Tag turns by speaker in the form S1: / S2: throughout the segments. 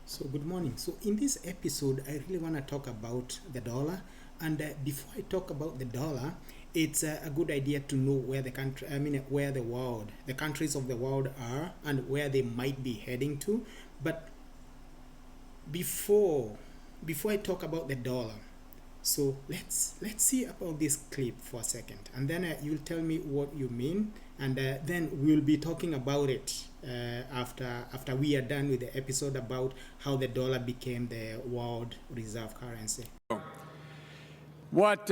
S1: So good morning. So in this episode, I really want to talk about the dollar. And before I talk about the dollar, it's a good idea to know where the country, where the world, the countries of the world are, and where they might be heading to. But before, before I talk about the dollar, so let's see about this clip for a second, and then you'll tell me what you mean, and then we'll be talking about it after we are done with the episode about how the dollar became the world reserve currency.
S2: What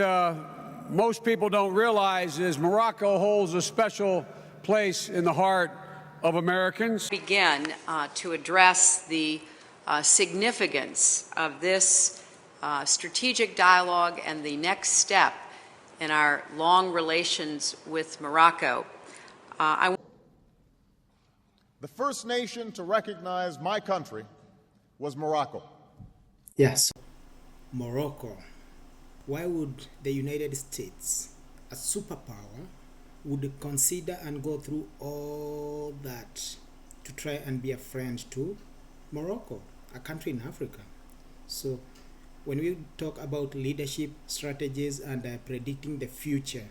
S2: most people don't realize is Morocco holds a special place in the heart of Americans.
S3: Begin to address the significance of this strategic dialogue and the next step in our long relations with Morocco.
S4: The first nation to recognize my country was Morocco.
S1: Yes, Morocco. Why would the United States, a superpower, would consider and go through all that to try and be a friend to Morocco, a country in Africa? So when we talk about leadership strategies and predicting the future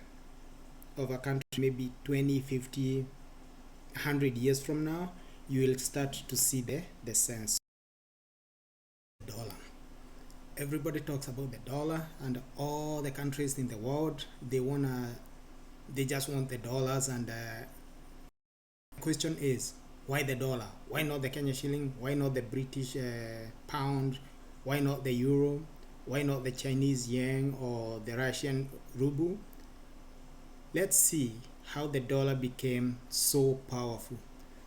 S1: of a country, maybe 20, 50, 100 years from now, you will start to see the sense. Dollar. Everybody talks about the dollar, and all the countries in the world, they just want the dollars. And the question is, why the dollar? Why not the Kenya shilling? Why not the British pound? Why not the euro? Why not the Chinese yuan or the Russian ruble? Let's see how the dollar became so powerful.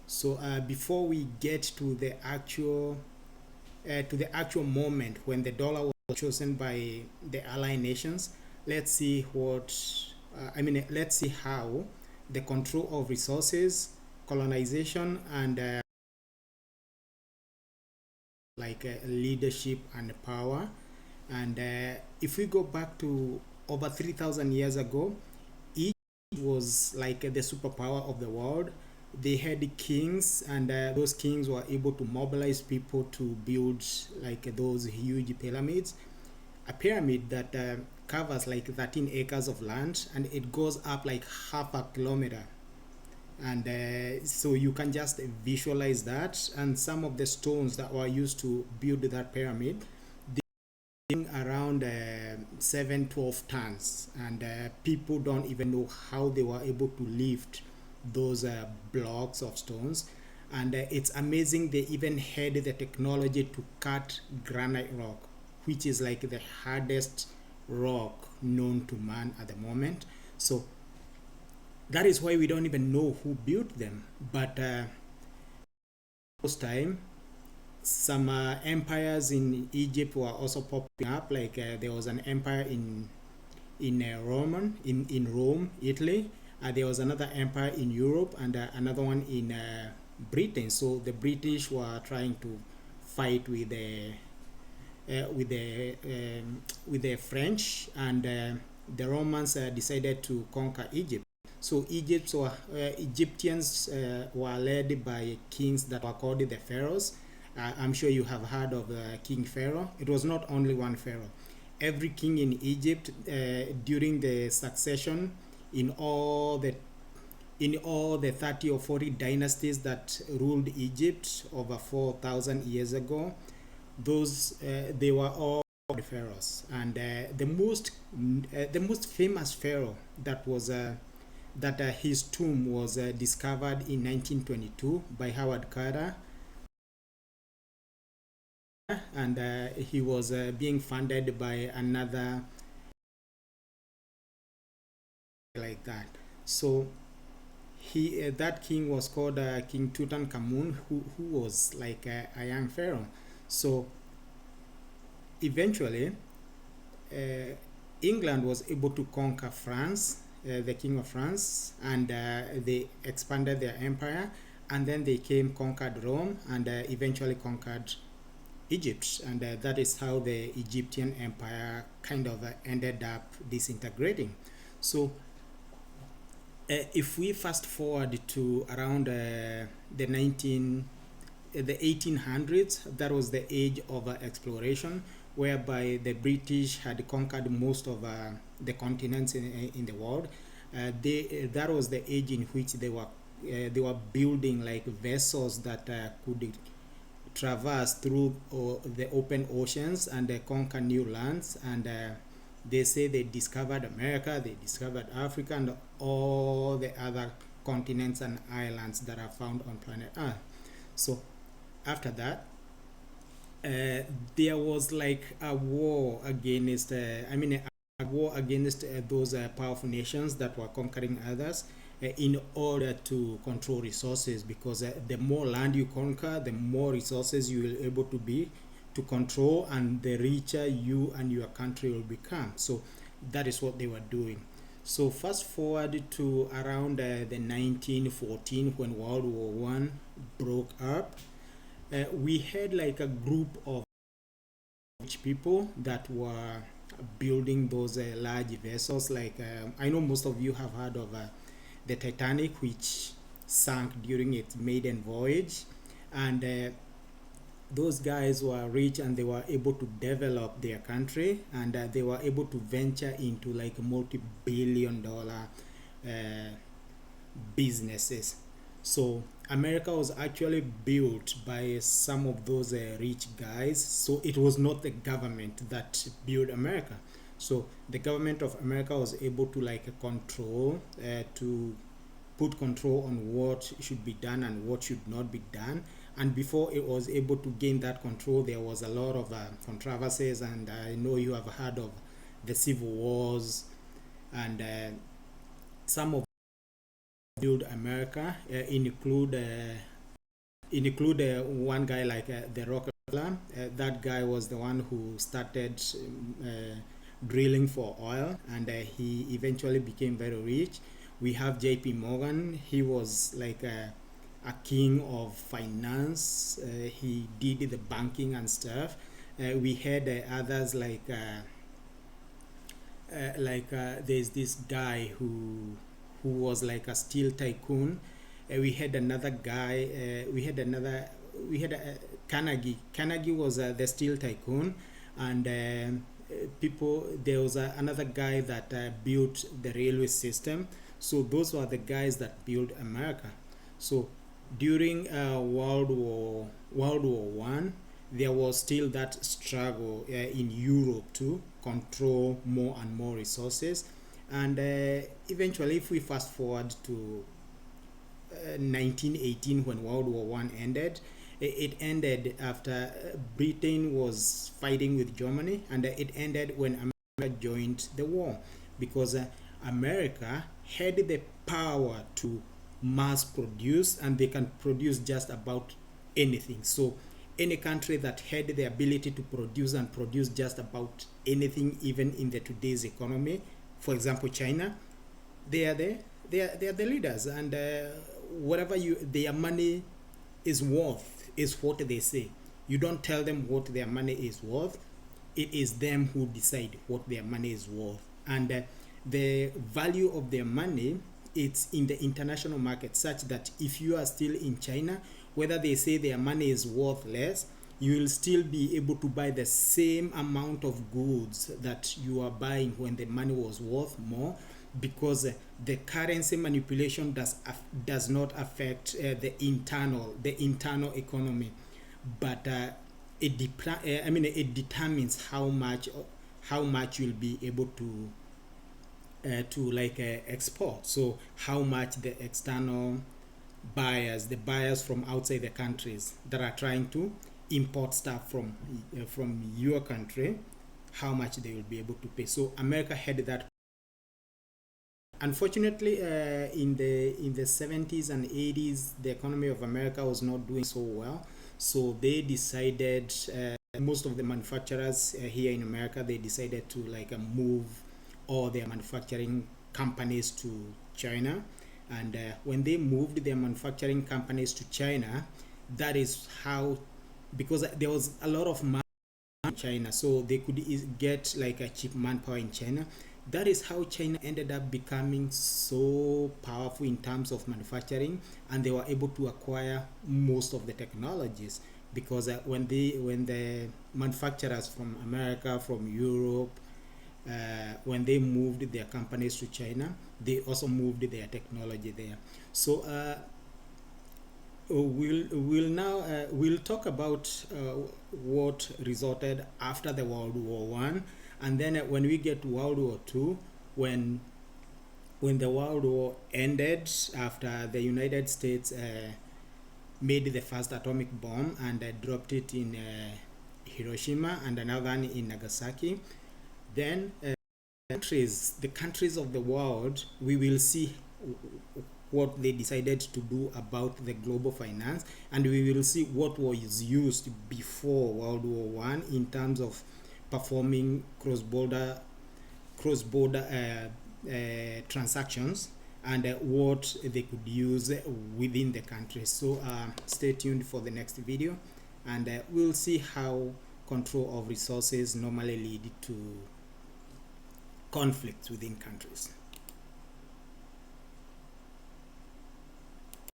S1: So before we get to the actual moment when the dollar was chosen by the allied nations, let's see let's see how the control of resources, colonization, and leadership and power. And if we go back to over 3,000 years ago, Egypt was like the superpower of the world. They had kings, and those kings were able to mobilize people to build like those huge pyramids. A pyramid that covers like 13 acres of land, and it goes up like half a kilometer. And so you can just visualize that. And some of the stones that were used to build that pyramid, they around 12 tons, and people don't even know how they were able to lift those blocks of stones. And it's amazing they even had the technology to cut granite rock, which is like the hardest rock known to man at the moment. So that is why we don't even know who built them. But most time, some empires in Egypt were also popping up. Like there was an empire in Rome, Italy. There was another empire in Europe, and another one in Britain. So the British were trying to fight with the French, and the Romans decided to conquer Egypt. So Egyptians were led by kings that were called the pharaohs. I'm sure you have heard of King Pharaoh. It was not only one pharaoh. Every king in Egypt during the succession in all the 30 or 40 dynasties that ruled Egypt over 4,000 years ago, they were all the pharaohs. And the most famous pharaoh that was his tomb was discovered in 1922 by Howard Carter, and he was being funded by another like that. So that king was called King Tutankhamun, who was like a young pharaoh. So eventually England was able to conquer France, the king of France, and they expanded their empire, and then they conquered Rome, and eventually conquered Egypt. And that is how the Egyptian empire kind of ended up disintegrating. So if we fast forward to around the the 1800s, that was the age of exploration, whereby the British had conquered most of the continents in the world. That was the age in which they were building like vessels that could traverse through the open oceans and conquer new lands. And they say they discovered America, they discovered Africa, and all the other continents and islands that are found on planet Earth. So after that, there was like a war against, a war against those powerful nations that were conquering others in order to control resources, because the more land you conquer, the more resources you will able to control, and the richer you and your country will become. So that is what they were doing. So fast forward to around the 1914, when World War One broke up. We had like a group of rich people that were building those large vessels. Like I know most of you have heard of the Titanic, which sank during its maiden voyage, and those guys were rich and they were able to develop their country, and they were able to venture into like multi-billion-dollar businesses. So America was actually built by some of those rich guys. So it was not the government that built America. So the government of America was able to like to put control on what should be done and what should not be done. And before it was able to gain that control, there was a lot of controversies, and I know you have heard of the civil wars, and some of build America include one guy like the Rockefeller. That guy was the one who started drilling for oil, and he eventually became very rich. We have J.P. Morgan. He was like a king of finance. He did the banking and stuff. We had others like there's this guy who was like a steel tycoon. We had another guy. We had Carnegie. Carnegie was the steel tycoon, and there was another guy that built the railway system. So those were the guys that built America. So during World War One, there was still that struggle in Europe to control more and more resources, and eventually, if we fast forward to 1918, when World War One ended, it ended after Britain was fighting with Germany, and it ended when America joined the war, because America had the power to mass produce, and they can produce just about anything. So any country that had the ability to produce and produce just about anything, even in the today's economy, for example China, they are the leaders, and whatever their money is worth is what they say. You don't tell them what their money is worth. It is them who decide what their money is worth, and the value of their money, it's in the international market, such that if you are still in China, whether they say their money is worth less, you will still be able to buy the same amount of goods that you are buying when the money was worth more, because the currency manipulation does not affect the internal economy, but it determines how much you'll be able to export. So how much the external buyers, the buyers from outside the countries that are trying to import stuff from your country, how much they will be able to pay. So America had that. Unfortunately, in the 70s and 80s, the economy of America was not doing so well. So they decided, most of the manufacturers here in America, they decided to move all their manufacturing companies to China. And when they moved their manufacturing companies to China, that is how, because there was a lot of money in China, so they could get a cheap manpower in China. that is how China ended up becoming so powerful in terms of manufacturing, and they were able to acquire most of the technologies, because when the manufacturers from America, from Europe, when they moved their companies to China, they also moved their technology there. So we'll talk about what resulted after the World War One, and then when we get to World War Two, when the World War ended, after the United States made the first atomic bomb and dropped it in Hiroshima and another one in Nagasaki, then the countries of the world, we will see what they decided to do about the global finance, and we will see what was used before World War One in terms of performing cross-border transactions, and what they could use within the country. So stay tuned for the next video, and we'll see how control of resources normally lead to conflicts within countries.